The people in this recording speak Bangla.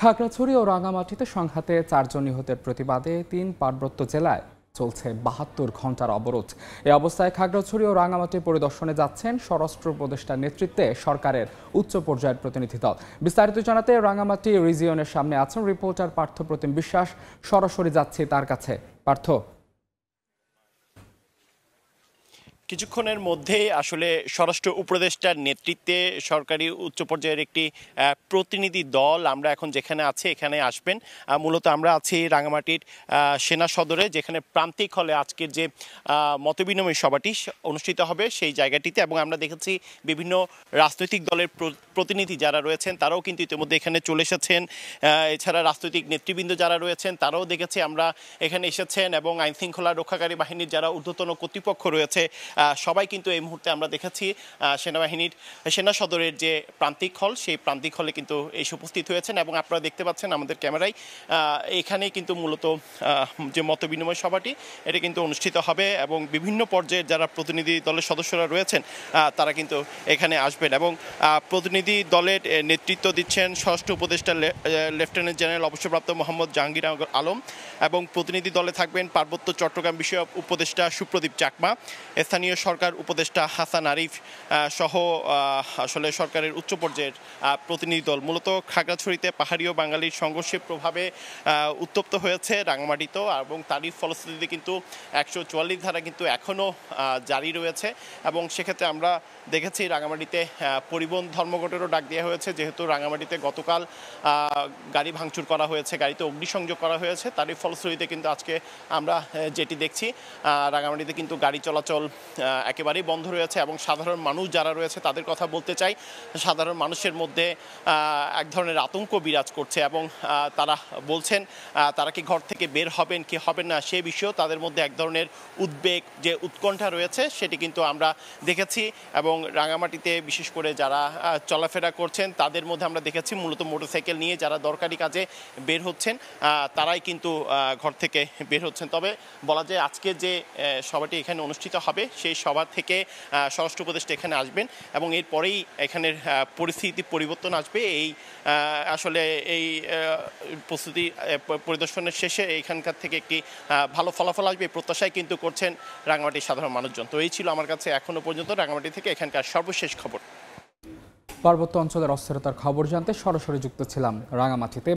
খাগড়াছড়ি ও রাঙামাটিতে সংঘাতে 4 জন নিহতের প্রতিবাদে 3 পার্বত্য জেলায় চলছে 72 ঘন্টার অবরোধ। এই অবস্থায় খাগড়াছড়ি ও রাঙামাটি পরিদর্শনে যাচ্ছেন স্বরাষ্ট্র উপদেষ্টার নেতৃত্বে সরকারের উচ্চ পর্যায়ের প্রতিনিধি দল। বিস্তারিত জানাতে রাঙামাটি রিজিয়নের সামনে আছেন রিপোর্টার পার্থপ্রতিম বিশ্বাস। সরাসরি যাচ্ছি তার কাছে। পার্থ, কিছুক্ষণের মধ্যেই আসলে স্বরাষ্ট্র উপদেষ্টার নেতৃত্বে সরকারি উচ্চ পর্যায়ের একটি প্রতিনিধি দল আমরা এখন যেখানে আছি এখানে আসবেন। মূলত আমরা আছি রাঙামাটির সেনা সদরে, যেখানে প্রান্তিক হলে আজকের যে মতবিনিময় সভাটি অনুষ্ঠিত হবে সেই জায়গাটিতে, এবং আমরা দেখেছি বিভিন্ন রাজনৈতিক দলের প্রতিনিধি যারা রয়েছেন তারাও কিন্তু ইতিমধ্যে এখানে চলে এসেছেন। এছাড়া রাজনৈতিক নেতৃবৃন্দ যারা রয়েছেন তারাও দেখেছি আমরা এখানে এসেছেন, এবং আইনশৃঙ্খলা রক্ষাকারী বাহিনীর যারা ঊর্ধ্বতন কর্তৃপক্ষ রয়েছে সবাই কিন্তু এই মুহূর্তে আমরা দেখেছি সেনাবাহিনীর সেনা সদরের যে প্রান্তিক হল সেই প্রান্তিক হলে কিন্তু এসে উপস্থিত হয়েছেন। এবং আপনারা দেখতে পাচ্ছেন আমাদের ক্যামেরায় এখানেই কিন্তু মূলত যে মতবিনিময় সভাটি এটা কিন্তু অনুষ্ঠিত হবে, এবং বিভিন্ন পর্যায়ের যারা প্রতিনিধি দলের সদস্যরা রয়েছেন তারা কিন্তু এখানে আসবেন। এবং প্রতিনিধি দলের নেতৃত্ব দিচ্ছেন স্বরাষ্ট্র উপদেষ্টা লেফটেন্যান্ট জেনারেল অবসরপ্রাপ্ত মোহাম্মদ জাহাঙ্গীর আলম, এবং প্রতিনিধি দলে থাকবেন পার্বত্য চট্টগ্রাম বিষয়ক উপদেষ্টা সুপ্রদীপ চাকমা, স্থানীয় সরকার উপদেষ্টা হাসান আরিফ সহ আসলে সরকারের উচ্চ পর্যায়ের প্রতিনিধি দল। মূলত খাগড়াছড়িতে পাহাড়ি ও বাঙালির সংঘর্ষের প্রভাবে উত্তপ্ত হয়েছে রাঙামাটিতেও, এবং তারই ফলশ্রুতিতে কিন্তু 144 ধারা কিন্তু এখনও জারি রয়েছে। এবং সেক্ষেত্রে আমরা দেখেছি রাঙামাটিতে পরিবহন ধর্মঘটেরও ডাক দেওয়া হয়েছে, যেহেতু রাঙামাটিতে গতকাল গাড়ি ভাঙচুর করা হয়েছে, গাড়িতে অগ্নিসংযোগ করা হয়েছে। তারই ফলশ্রুতিতে কিন্তু আজকে আমরা যেটি দেখছি রাঙামাটিতে কিন্তু গাড়ি চলাচল একেবারেই বন্ধ রয়েছে। এবং সাধারণ মানুষ যারা রয়েছে তাদের কথা বলতে চাই, সাধারণ মানুষের মধ্যে এক ধরনের আতঙ্ক বিরাজ করছে, এবং তারা বলছেন তারা কি ঘর থেকে বের হবেন কি হবেন না সে বিষয়েও তাদের মধ্যে এক ধরনের উদ্বেগ, যে উৎকণ্ঠা রয়েছে সেটি কিন্তু আমরা দেখেছি। এবং রাঙামাটিতে বিশেষ করে যারা চলাফেরা করছেন তাদের মধ্যে আমরা দেখেছি মূলত মোটরসাইকেল নিয়ে যারা দরকারি কাজে বের হচ্ছেন তারাই কিন্তু ঘর থেকে বের হচ্ছেন। তবে বলা যায় আজকে যে সভাটি এখানে অনুষ্ঠিত হবে সেই সভা থেকে স্বরাষ্ট্র উপদেষ্টা এখানে আসবেন, এবং এরপরেই এখানের পরিস্থিতি পরিবর্তন আসবে। এই আসলে এই প্রস্তুতি পরিদর্শনের শেষে এখানকার থেকে একটি ভালো ফলাফল আসবে প্রত্যাশায় কিন্তু করছেন রাঙামাটির সাধারণ মানুষজন। তো এই ছিল আমার কাছে এখনো পর্যন্ত রাঙামাটি থেকে এখানকার সর্বশেষ খবর। পার্বত্য অঞ্চলের অস্থিরতার খবর জানতে সরাসরি যুক্ত ছিলাম রাঙামাটিতে।